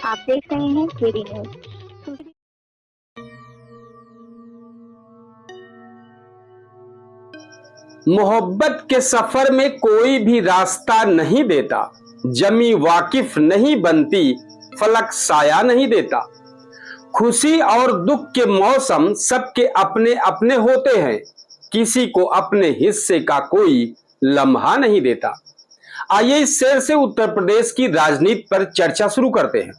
आप देख रहे हैं केडी न्यूज। मोहब्बत के सफर में कोई भी रास्ता नहीं देता, जमी वाकिफ नहीं बनती, फलक साया नहीं देता। खुशी और दुख के मौसम सबके अपने अपने होते हैं, किसी को अपने हिस्से का कोई लम्हा नहीं देता। आइए इस शेर से उत्तर प्रदेश की राजनीति पर चर्चा शुरू करते हैं।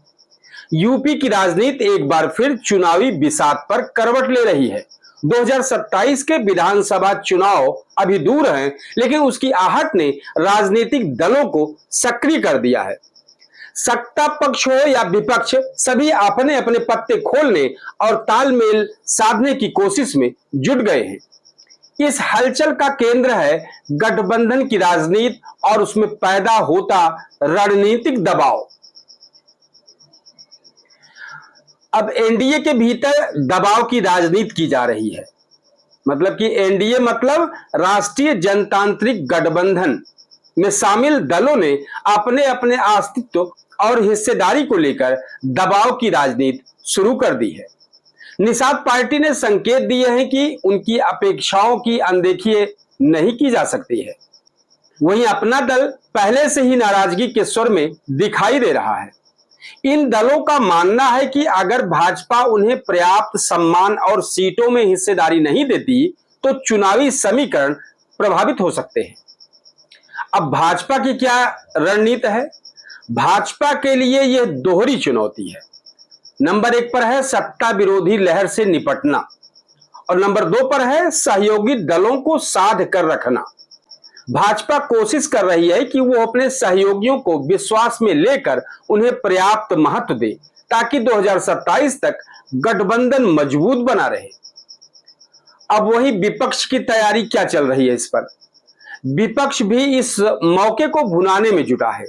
यूपी की राजनीति एक बार फिर चुनावी बिसात पर करवट ले रही है। 2027 के विधानसभा चुनाव अभी दूर हैं, लेकिन उसकी आहट ने राजनीतिक दलों को सक्रिय कर दिया है। सत्ता पक्ष हो या विपक्ष, सभी अपने अपने पत्ते खोलने और तालमेल साधने की कोशिश में जुट गए हैं। इस हलचल का केंद्र है गठबंधन की राजनीति और उसमें पैदा होता रणनीतिक दबाव। अब एनडीए के भीतर दबाव की राजनीति की जा रही है। मतलब कि एनडीए मतलब राष्ट्रीय जनतांत्रिक गठबंधन में शामिल दलों ने अपने अपने अस्तित्व और हिस्सेदारी को लेकर दबाव की राजनीति शुरू कर दी है। निषाद पार्टी ने संकेत दिए हैं कि उनकी अपेक्षाओं की अनदेखी नहीं की जा सकती है। वहीं अपना दल पहले से ही नाराजगी के स्वर में दिखाई दे रहा है। इन दलों का मानना है कि अगर भाजपा उन्हें पर्याप्त सम्मान और सीटों में हिस्सेदारी नहीं देती तो चुनावी समीकरण प्रभावित हो सकते हैं। अब भाजपा की क्या रणनीति है? भाजपा के लिए यह दोहरी चुनौती है। नंबर 1 पर है सत्ता विरोधी लहर से निपटना और नंबर 2 पर है सहयोगी दलों को साध कर रखना। भाजपा कोशिश कर रही है कि वो अपने सहयोगियों को विश्वास में लेकर उन्हें पर्याप्त महत्व दे ताकि 2027 तक गठबंधन मजबूत बना रहे। अब वही विपक्ष की तैयारी क्या चल रही है? इस पर विपक्ष भी इस मौके को भुनाने में जुटा है।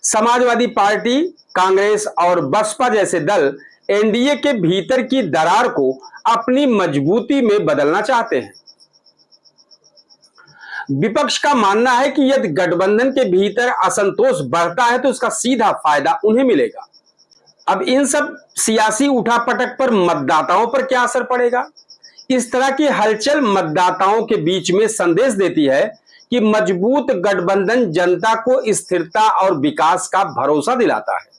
समाजवादी पार्टी, कांग्रेस और बसपा जैसे दल एनडीए के भीतर की दरार को अपनी मजबूती में बदलना चाहते हैं। विपक्ष का मानना है कि यदि गठबंधन के भीतर असंतोष बढ़ता है तो उसका सीधा फायदा उन्हें मिलेगा। अब इन सब सियासी उठापटक पर मतदाताओं पर क्या असर पड़ेगा? इस तरह की हलचल मतदाताओं के बीच में संदेश देती है कि मजबूत गठबंधन जनता को स्थिरता और विकास का भरोसा दिलाता है।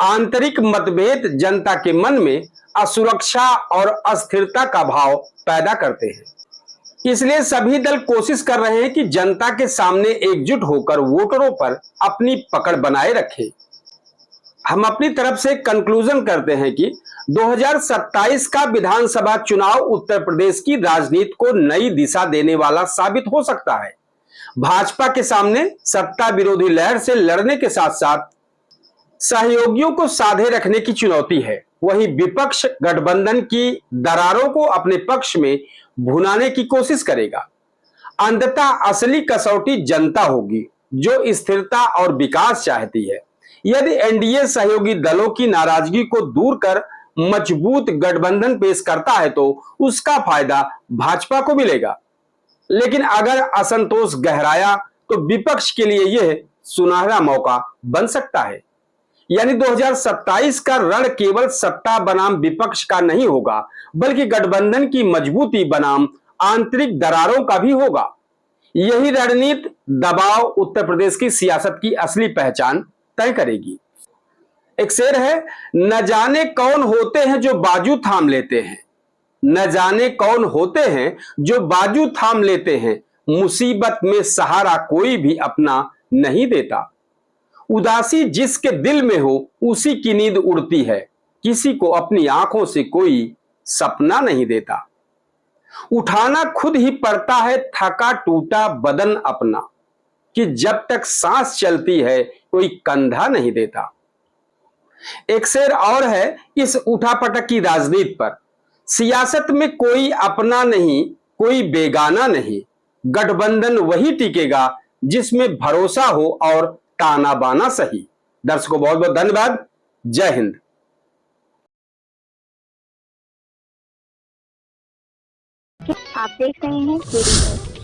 आंतरिक मतभेद जनता के मन में असुरक्षा और अस्थिरता का भाव पैदा करते हैं। इसलिए सभी दल कोशिश कर रहे हैं कि जनता के सामने एकजुट होकर वोटरों पर अपनी पकड़ बनाए रखें। हम अपनी तरफ से कंक्लूजन करते हैं कि 2027 का विधानसभा चुनाव उत्तर प्रदेश की राजनीति को नई दिशा देने वाला साबित हो सकता है। भाजपा के सामने सत्ता विरोधी लहर से लड़ने के साथ साथ सहयोगियों को साधे रखने की चुनौती है। वहीं विपक्ष गठबंधन की दरारों को अपने पक्ष में भुनाने की कोशिश करेगा। अंततः असली कसौटी जनता होगी, जो स्थिरता और विकास चाहती है। यदि एनडीए सहयोगी दलों की नाराजगी को दूर कर मजबूत गठबंधन पेश करता है तो उसका फायदा भाजपा को मिलेगा। लेकिन अगर असंतोष गहराया तो विपक्ष के लिए यह सुनहरा मौका बन सकता है। यानी 2027 का रण केवल सत्ता बनाम विपक्ष का नहीं होगा, बल्कि गठबंधन की मजबूती बनाम आंतरिक दरारों का भी होगा। यही रणनीति दबाव उत्तर प्रदेश की सियासत की असली पहचान तय करेगी। एक शेर है, न जाने कौन होते हैं जो बाजू थाम लेते हैं, न जाने कौन होते हैं जो बाजू थाम लेते हैं, मुसीबत में सहारा कोई भी अपना नहीं देता। उदासी जिसके दिल में हो उसी की नींद उड़ती है, किसी को अपनी आंखों से कोई सपना नहीं देता। उठाना खुद ही पड़ता है थका टूटा बदन अपना, कि जब तक सांस चलती है कोई कंधा नहीं देता। एक शेर और है इस उठापटक की राजनीति पर, सियासत में कोई अपना नहीं, कोई बेगाना नहीं, गठबंधन वही टिकेगा जिसमें भरोसा हो और ताना बाना सही। दर्शकों बहुत बहुत धन्यवाद। जय हिंद। आप देख रहे हैं केडी न्यूज।